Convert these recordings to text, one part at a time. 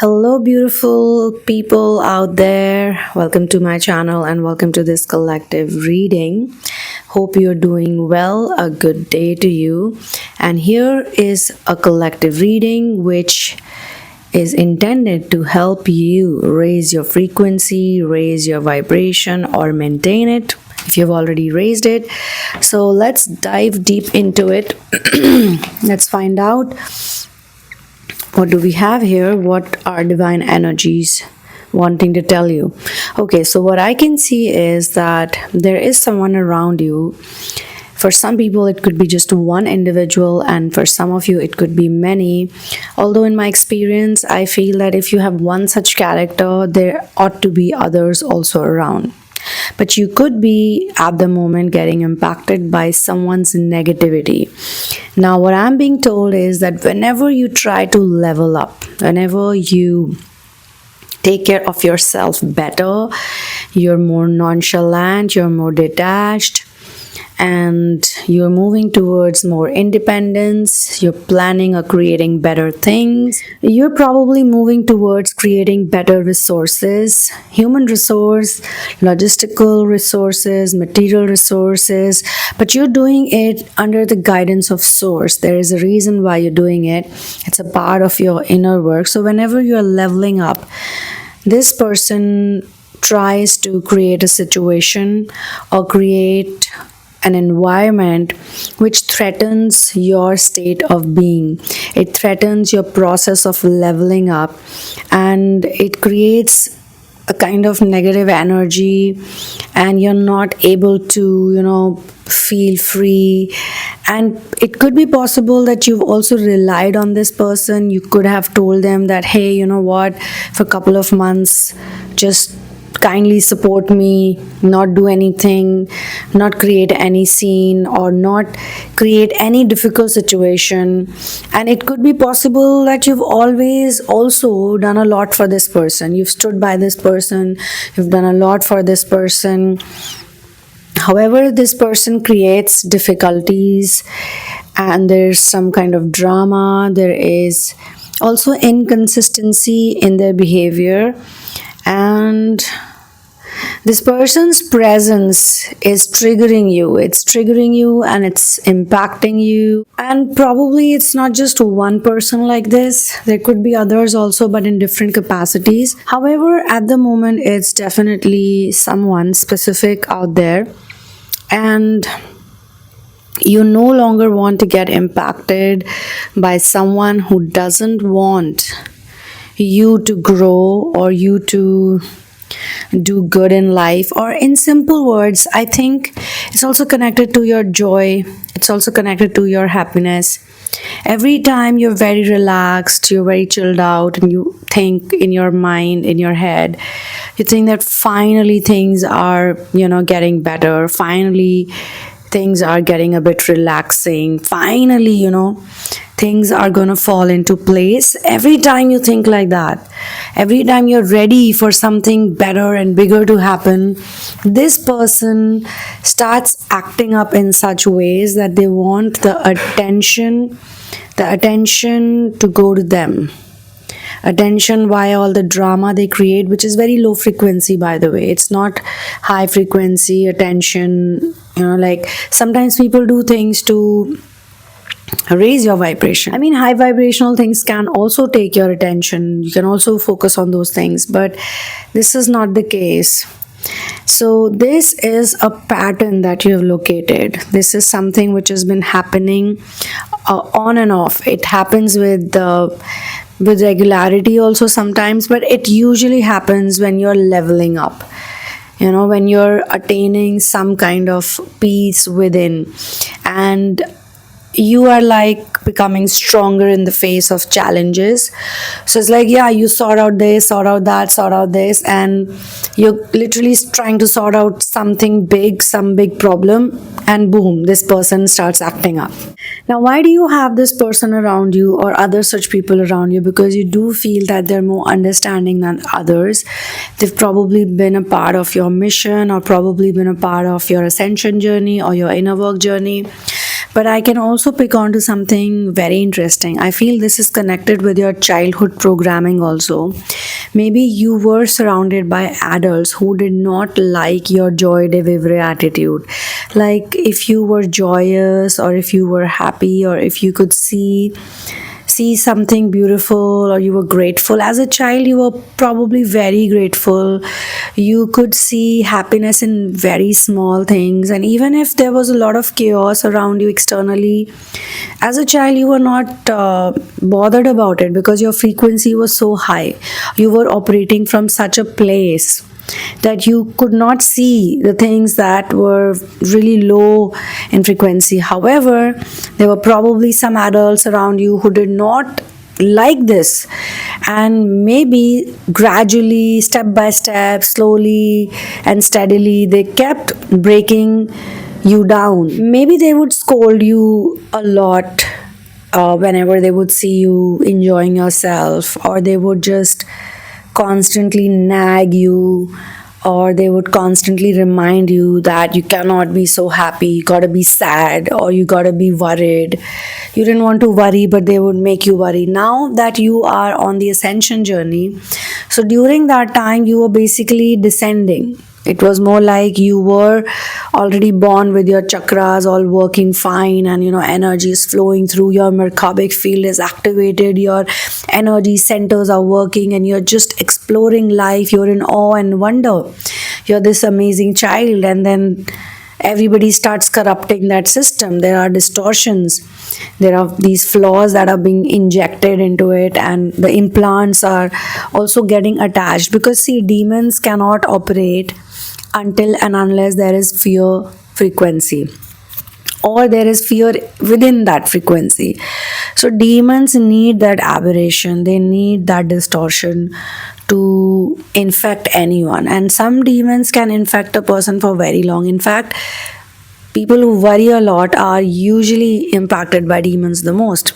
Hello, beautiful people out there. Welcome to my channel and welcome to this collective reading. Hope you're doing well. A good day to you. And here is a collective reading which is intended to help you raise your frequency, raise your vibration, or maintain it if you've already raised it. So let's dive deep into it. Let's find out. What do we have here? What are divine energies wanting to tell you? Okay, so what I can see is that there is someone around you. For some people, it could be just one individual, and for some of you, it could be many. Although in my experience, I feel that if you have one such character, there ought to be others also around. But you could be at the moment getting impacted by someone's negativity. Now, what I'm being told is that whenever you try to level up, whenever you take care of yourself better, you're more nonchalant, you're more detached, and you're moving towards more independence, you're planning or creating better things, you're probably moving towards creating better resources, human resource, logistical resources, material resources, but you're doing it under the guidance of source. There is a reason why you're doing it. It's a part of your inner work. So whenever you're leveling up, this person tries to create a situation or create an environment which threatens your state of being. It threatens your process of leveling up, and it creates a kind of negative energy, and you're not able to feel free. And it could be possible that you've also relied on this person. You could have told them that, hey, you know what, for a couple of months, just kindly support me, not do anything, not create any scene, or not create any difficult situation. And it could be possible that you've always also done a lot for this person. You've stood by this person, you've done a lot for this person. However, this person creates difficulties and there's some kind of drama. There is also inconsistency in their behavior, and this person's presence is triggering you. It's triggering you and it's impacting you. And probably it's not just one person like this. There could be others also, but in different capacities. However, at the moment, it's definitely someone specific out there. And you no longer want to get impacted by someone who doesn't want you to grow or you to do good in life. Or in simple words, I think it's also connected to your joy. It's also connected to your happiness. Every time you're very relaxed, you're very chilled out, and you think in your mind, in your head, you think that finally things are, getting better. Finally, things are getting a bit relaxing. Finally, things are going to fall into place. Every time you think like that, every time you're ready for something better and bigger to happen, this person starts acting up in such ways that they want the attention to go to them. Attention via all the drama they create, which is very low frequency, by the way. It's not high frequency attention. Like sometimes people do things to raise your vibration. I mean, high vibrational things can also take your attention. You can also focus on those things, but this is not the case. So this is a pattern that you have located. This is something which has been happening on and off. It happens with regularity also sometimes, but it usually happens when you're leveling up. When you're attaining some kind of peace within, and you are like becoming stronger in the face of challenges. So it's like, yeah, you sort out this, sort out that, sort out this, and you're literally trying to sort out something big, some big problem, and boom, this person starts acting up. Now, why do you have this person around you or other such people around you? Because you do feel that they're more understanding than others. They've probably been a part of your mission, or probably been a part of your ascension journey or your inner work journey. But I can also pick on to something very interesting. I feel this is connected with your childhood programming also. Maybe you were surrounded by adults who did not like your joy de vivre attitude. Like if you were joyous, or if you were happy, or if you could see something beautiful, or you were grateful as a child, you were probably very grateful. You could see happiness in very small things, and even if there was a lot of chaos around you externally, as a child you were not bothered about it, because your frequency was so high. You were operating from such a place that you could not see the things that were really low in frequency. However, there were probably some adults around you who did not like this, and maybe gradually, step by step, slowly and steadily, they kept breaking you down. Maybe they would scold you a lot whenever they would see you enjoying yourself, or they would just constantly nag you, or they would constantly remind you that you cannot be so happy, you gotta be sad, or you gotta be worried. You didn't want to worry, but they would make you worry. Now that you are on the ascension journey, so during that time you were basically descending. It was more like you were already born with your chakras all working fine, and energy is flowing through, your Merkabah field is activated, your energy centers are working, and you're just exploring life. You're in awe and wonder. You're this amazing child, and then everybody starts corrupting that system. There are distortions, there are these flaws that are being injected into it, and the implants are also getting attached, because see, demons cannot operate until and unless there is fear frequency, or there is fear within that frequency. So demons need that aberration, they need that distortion to infect anyone. And some demons can infect a person for very long. In fact, people who worry a lot are usually impacted by demons the most.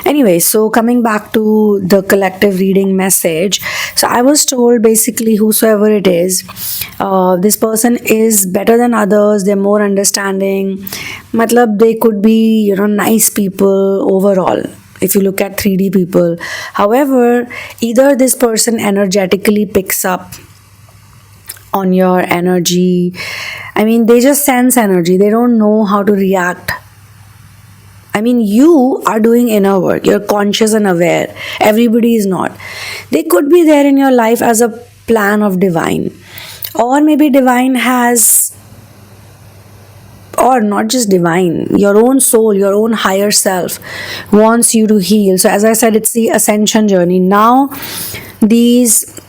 Anyway, so coming back to the collective reading message, so I was told basically, whosoever it is, this person is better than others, they're more understanding. Matlab, they could be nice people overall if you look at 3D people. However, either this person energetically picks up on your energy. I mean, they just sense energy, they don't know how to react. I mean, you are doing inner work, you're conscious and aware. Everybody is not. They could be there in your life as a plan of divine, or maybe divine has, or not just divine, your own soul, your own higher self wants you to heal. So as I said, it's the ascension journey. Now these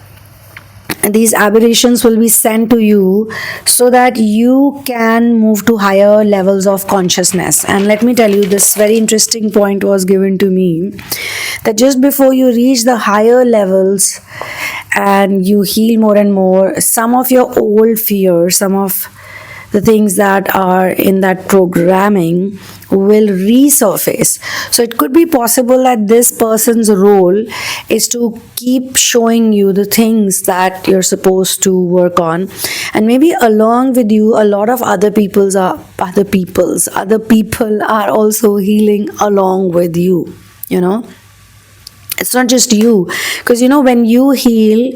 aberrations will be sent to you so that you can move to higher levels of consciousness. And let me tell you, this very interesting point was given to me, that just before you reach the higher levels and you heal more and more, some of your old fears, some of the things that are in that programming will resurface. So it could be possible that this person's role is to keep showing you the things that you're supposed to work on, and maybe along with you a lot of other people are also healing along with you. It's not just you, because when you heal,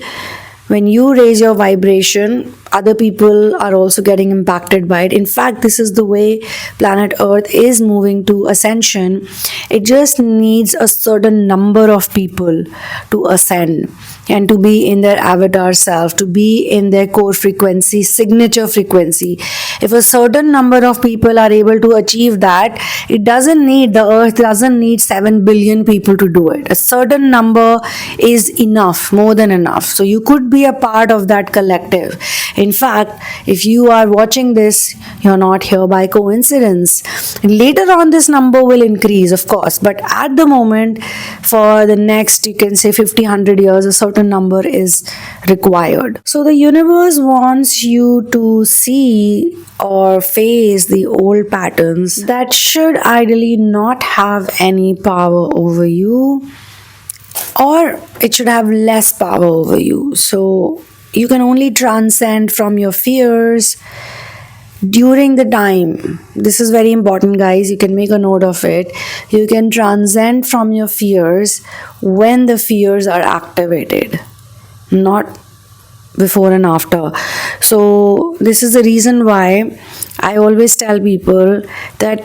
when you raise your vibration, other people are also getting impacted by it. In fact, this is the way planet Earth is moving to ascension. It just needs a certain number of people to ascend and to be in their avatar self, to be in their core frequency, signature frequency. If a certain number of people are able to achieve that, the Earth doesn't need 7 billion people to do it. A certain number is enough, more than enough. So you could be a part of that collective. In fact, if you are watching this, you're not here by coincidence. Later on, this number will increase, of course, but at the moment, for the next, you can say 50, 100 years, a certain number is required. So the universe wants you to see or face the old patterns that should ideally not have any power over you, or it should have less power over you. So you can only transcend from your fears during the time, this is very important, guys, you can make a note of it, you can transcend from your fears when the fears are activated, not before and after. So this is the reason why I always tell people that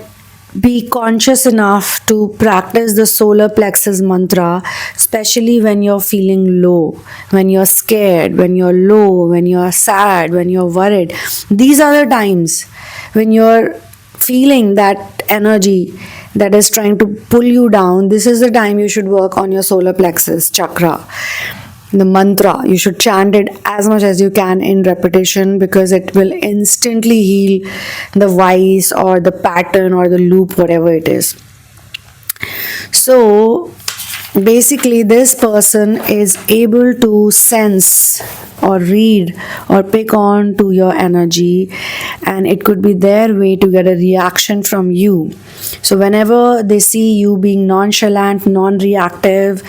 be conscious enough to practice the solar plexus mantra, especially when you're feeling low, when you're scared, when you're low, when you're sad, when you're worried. These are the times when you're feeling that energy that is trying to pull you down. This is the time you should work on your solar plexus chakra. The mantra, you should chant it as much as you can in repetition, because it will instantly heal the vice or the pattern or the loop, whatever it is. So basically, this person is able to sense or read or pick on to your energy, and it could be their way to get a reaction from you. So whenever they see you being nonchalant, non-reactive,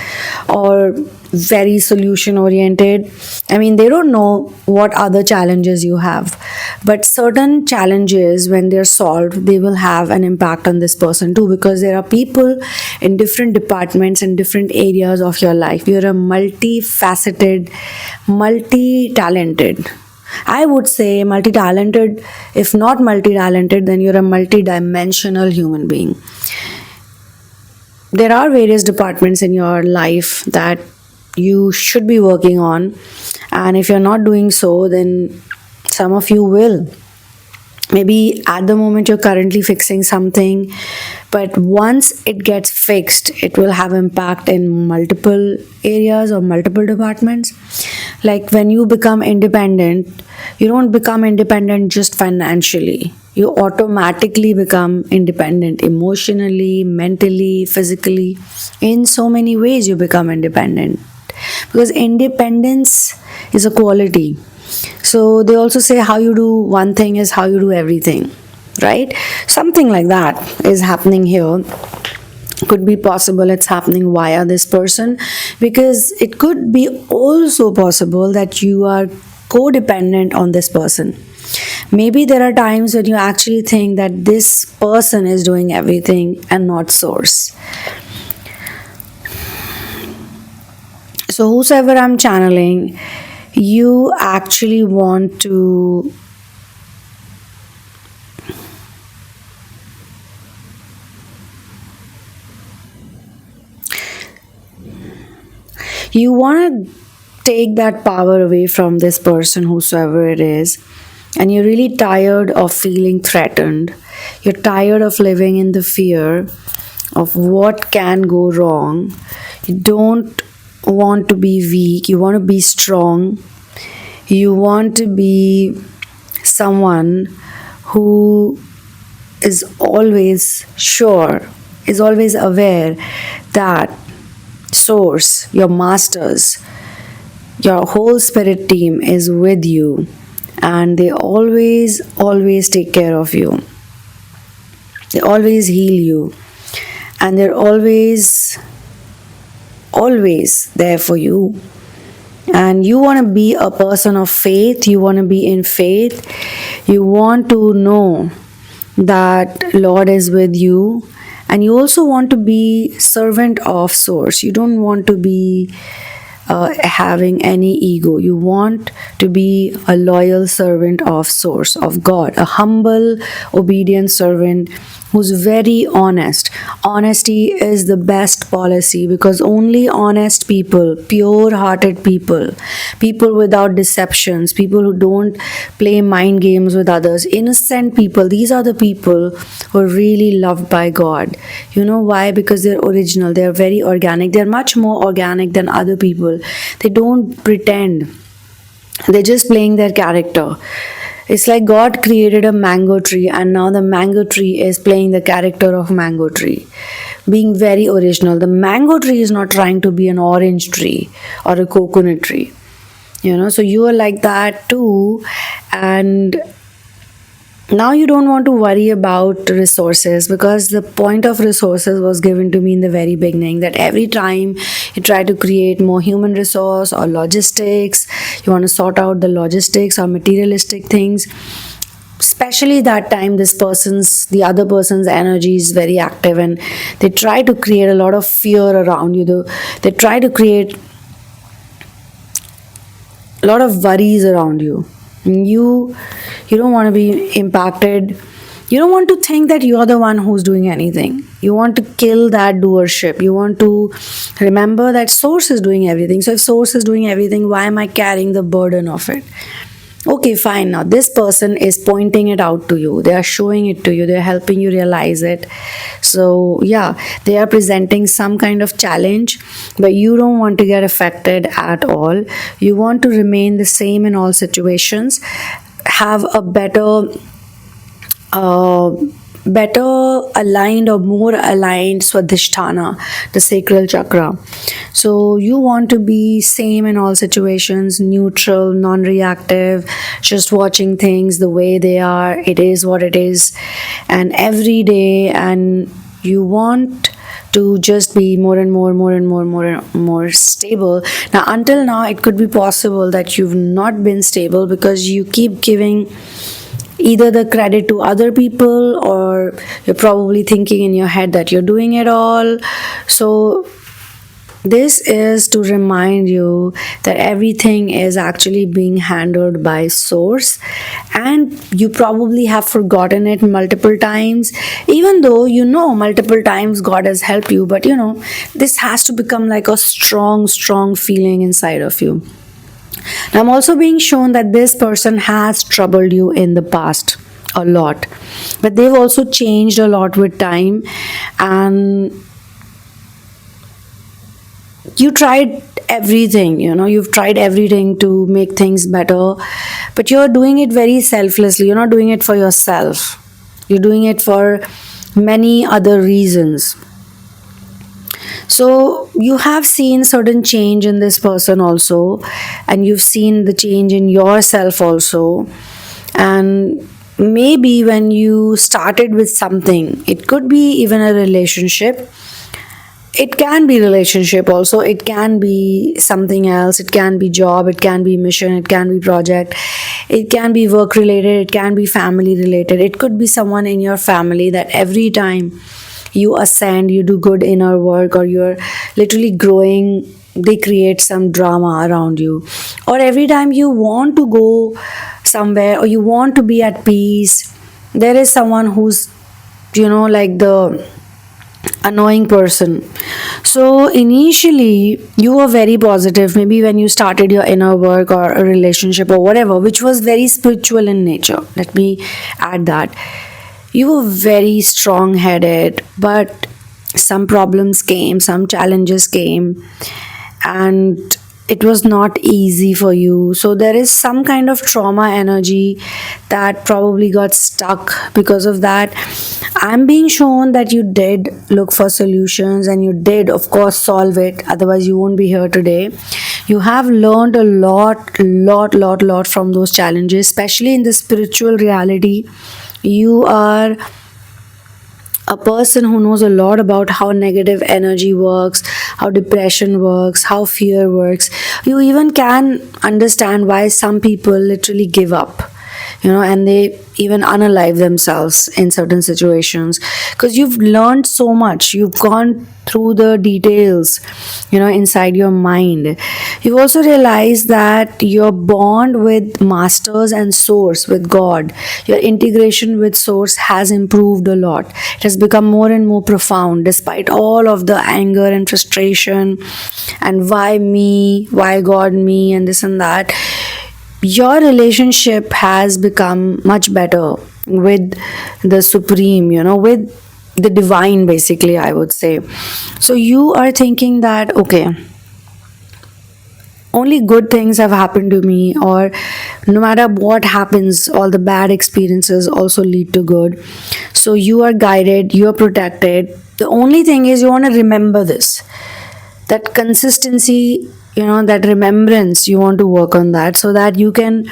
or very solution oriented, I mean, they don't know what other challenges you have, but certain challenges, when they're solved, they will have an impact on this person too, because there are people in different departments and different areas of your life. You're a multifaceted, multi-talented, I would say multi-talented. If not multi-talented, then you're a multi-dimensional human being. There are various departments in your life that you should be working on, and if you're not doing so, then some of you will. Maybe at the moment you're currently fixing something, but once it gets fixed, it will have impact in multiple areas or multiple departments. Like when you become independent, you don't become independent just financially. You automatically become independent emotionally, mentally, physically. In so many ways you become independent, because independence is a quality. So they also say how you do one thing is how you do everything, right? Something like that is happening here. Could be possible it's happening via this person, because it could be also possible that you are codependent on this person. Maybe there are times when you actually think that this person is doing everything and not source. So whosoever I'm channeling, you actually want to take that power away from this person, whosoever it is, and you're really tired of feeling threatened. You're tired of living in the fear of what can go wrong. You don't want to be weak, you want to be strong. You want to be someone who is always sure, is always aware that source, your masters, your whole spirit team is with you, and they always take care of you. They always heal you, and they're always there for you. And you want to be a person of faith, you want to be in faith, you want to know that Lord is with you, and you also want to be servant of source. You don't want to be having any ego. You want to be a loyal servant of source, of God, a humble, obedient servant who's very honest. Honesty is the best policy, because only honest people, pure-hearted people, people without deceptions, people who don't play mind games with others, innocent people, these are the people who are really loved by God. You know why? Because they're original, they're very organic, they're much more organic than other people. They don't pretend, they're just playing their character. It's like God created a mango tree, and now the mango tree is playing the character of mango tree, being very original. The mango tree is not trying to be an orange tree or a coconut tree, so you are like that too. And now you don't want to worry about resources, because the point of resources was given to me in the very beginning, that every time you try to create more human resource or logistics, you want to sort out the logistics or materialistic things, especially that time the other person's energy is very active, and they try to create a lot of fear around you. They try to create a lot of worries around you. You don't want to be impacted. You don't want to think that you're the one who's doing anything. You want to kill that doership. You want to remember that source is doing everything. So if source is doing everything, why am I carrying the burden of it? Okay, fine. Now this person is pointing it out to you. They are showing it to you. They're helping you realize it. So yeah, they are presenting some kind of challenge, but you don't want to get affected at all. You want to remain the same in all situations. Have a better aligned or more aligned swadhisthana, the sacral chakra. So you want to be same in all situations, neutral, non-reactive, just watching things the way they are. It is what it is, and every day, and you want to just be more and more stable. Now, until now, it could be possible that you've not been stable because you keep giving either the credit to other people, or you're probably thinking in your head that you're doing it all. So this is to remind you that everything is actually being handled by source, and you probably have forgotten it multiple times, even though you know multiple times God has helped you. But this has to become like a strong feeling inside of you. Now, I'm also being shown that this person has troubled you in the past a lot, but they've also changed a lot with time, and you tried everything. You've tried everything to make things better, but you're doing it very selflessly. You're not doing it for yourself. You're doing it for many other reasons. So you have seen certain change in this person also, and you've seen the change in yourself also. And maybe when you started with something, it could be even a relationship. It can be relationship also. It can be something else. It can be job. It can be mission. It can be project. It can be work related. It can be family related. It could be someone in your family that every time you ascend, you do good inner work, or you're literally growing, they create some drama around you. Or every time you want to go somewhere, or you want to be at peace, there is someone who's like the annoying person. So initially you were very positive, maybe when you started your inner work or a relationship or whatever, which was very spiritual in nature. Let me add that. You were very strong-headed, but some problems came, some challenges came, and it was not easy for you. So there is some kind of trauma energy that probably got stuck because of that. I'm being shown that you did look for solutions, and you did, of course, solve it. Otherwise, you won't be here today. You have learned a lot from those challenges, especially in the spiritual reality. You are a person who knows a lot about how negative energy works, how depression works, how fear works. You even can understand why some people literally give up, and they even unalive themselves in certain situations, because you've learned so much. You've gone through the details, inside your mind. You've also realized that your bond with masters and source, with God, your integration with source has improved a lot. It has become more and more profound despite all of the anger and frustration and why me, why God me, and this and that. Your relationship has become much better with the supreme, with the divine, basically, I would say. So you are thinking that, okay, only good things have happened to me, or no matter what happens, all the bad experiences also lead to good. So you are guided, you are protected. The only thing is, you want to remember this, that consistency, that remembrance. You want to work on that, so that you can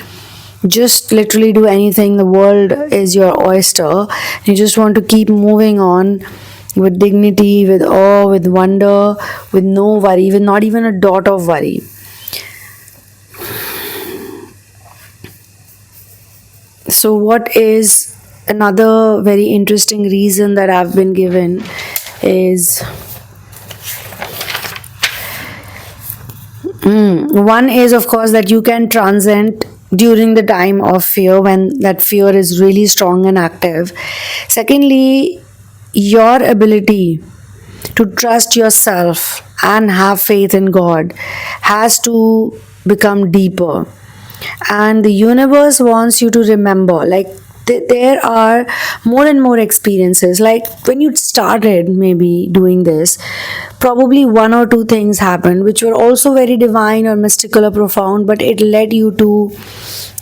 just literally do anything. The world is your oyster. You just want to keep moving on with dignity, with awe, with wonder, with no worry, with not even a dot of worry. So what is another very interesting reason that I've been given is one is, of course, that you can transcend during the time of fear when that fear is really strong and active. Secondly, your ability to trust yourself and have faith in God has to become deeper. And the universe wants you to remember, like, there are more and more experiences. Like when you started maybe doing this, probably one or two things happened which were also very divine or mystical or profound, but it led you to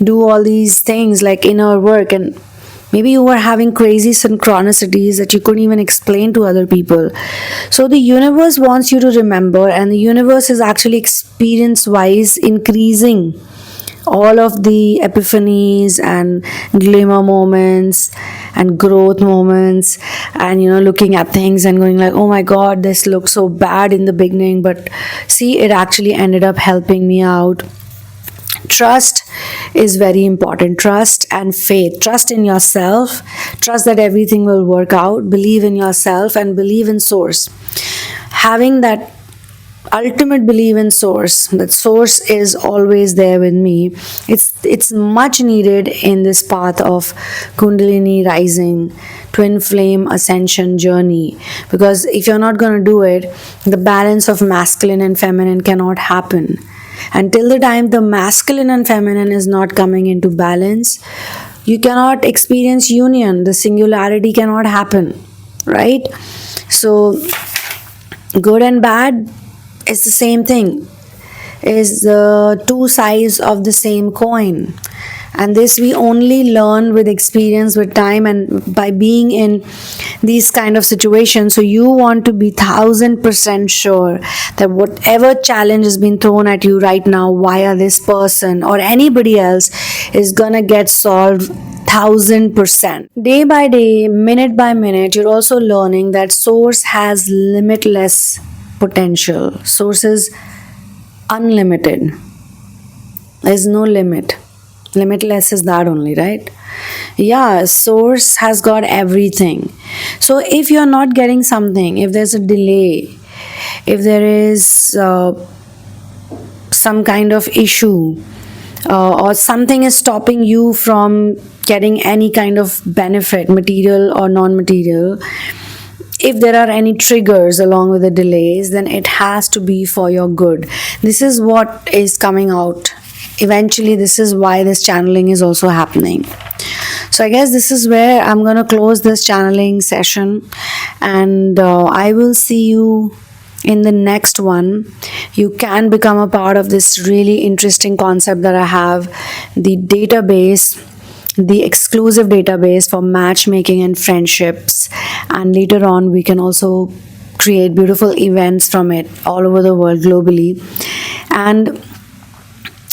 do all these things like inner work, and maybe you were having crazy synchronicities that you couldn't even explain to other people. So the universe wants you to remember, and the universe is actually experience wise increasing all of the epiphanies and glimmer moments and growth moments, and looking at things and going like, oh my god, this looked so bad in the beginning, but see, it actually ended up helping me out. Trust is very important. Trust and faith. Trust in yourself. Trust that everything will work out. Believe in yourself and believe in source. Having that ultimate belief in source, that source is always there with me, it's much needed in this path of Kundalini rising, twin flame ascension journey, because if you're not going to do it, the balance of masculine and feminine cannot happen. Until the time the masculine and feminine is not coming into balance, you cannot experience union. The singularity cannot happen, right? So good and bad is the same thing, is the two sides of the same coin, and this we only learn with experience, with time, and by being in these kind of situations. So you want to be 1000% sure that whatever challenge has been thrown at you right now via this person or anybody else is gonna get solved 1000%. Day by day, minute by minute, you're also learning that source has limitless potential. Source is unlimited. There's no limit. Limitless is that only, right? Yeah, source has got everything. So if you're not getting something, if there's a delay, if there is some kind of issue, or something is stopping you from getting any kind of benefit, material or non-material, if there are any triggers along with the delays, then it has to be for your good. This is what is coming out. Eventually, this is why this channeling is also happening. So I guess this is where I'm going to close this channeling session, and I will see you in the next one. You can become a part of this really interesting concept that I have, the database, the exclusive database for matchmaking and friendships, and later on we can also create beautiful events from it all over the world globally. And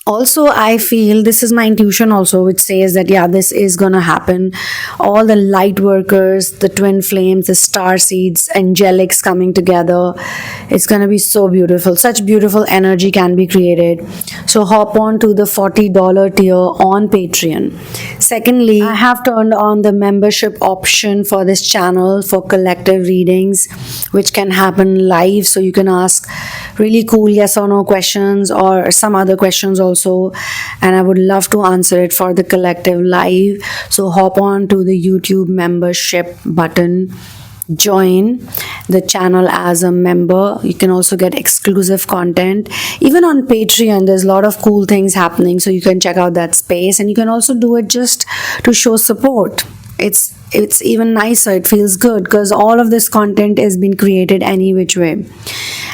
also, I feel, this is my intuition also, which says that yeah, this is gonna happen. All the light workers, the twin flames, the star seeds, angelics coming together, it's gonna be so beautiful. Such beautiful energy can be created. So hop on to the $40 tier on Patreon. Secondly, I have turned on the membership option for this channel for collective readings, which can happen live. So you can ask really cool yes or no questions or some other questions also, and I would love to answer it for the collective live. So hop on to the YouTube membership button, join the channel as a member. You can also get exclusive content. Even on Patreon, there's a lot of cool things happening, so you can check out that space, and you can also do it just to show support. It's even nicer. It feels good because all of this content has been created any which way.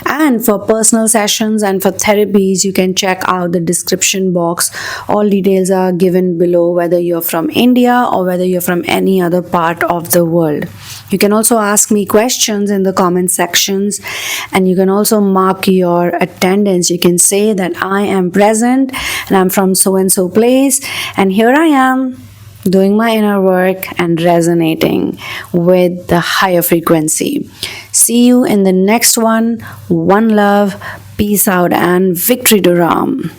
And for personal sessions and for therapies, you can check out the description box. All details are given below, whether you're from India or whether you're from any other part of the world. You can also ask me questions in the comment sections, and you can also mark your attendance. You can say that I am present and I'm from so and so place, and here I am doing my inner work and resonating with the higher frequency. See you in the next one. One love, peace out, and victory to Ram.